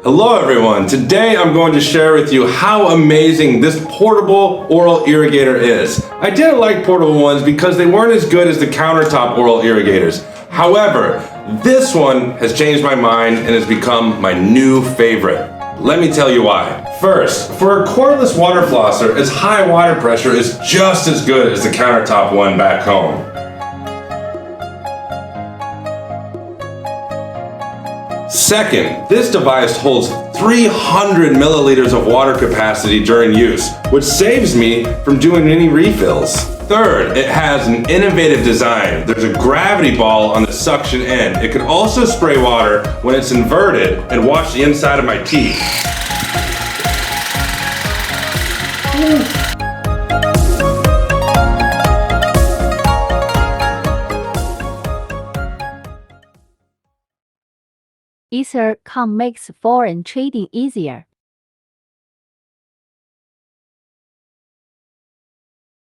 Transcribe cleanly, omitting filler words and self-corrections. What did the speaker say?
Hello everyone, today I'm going to share with you how amazing this portable oral irrigator is. I didn't like portable ones because they weren't as good as the countertop oral irrigators. However, this one has changed my mind and has become my new favorite. Let me tell you why. First, for a cordless water flosser, its high water pressure is just as good as the countertop one back home. Second, this device holds 300 milliliters of water capacity during use, which saves me from doing any refills. Third, it has an innovative design. There's a gravity ball on the suction end. It can also spray water when it's inverted and wash the inside of my teeth. Ipx7 makes foreign trading easier.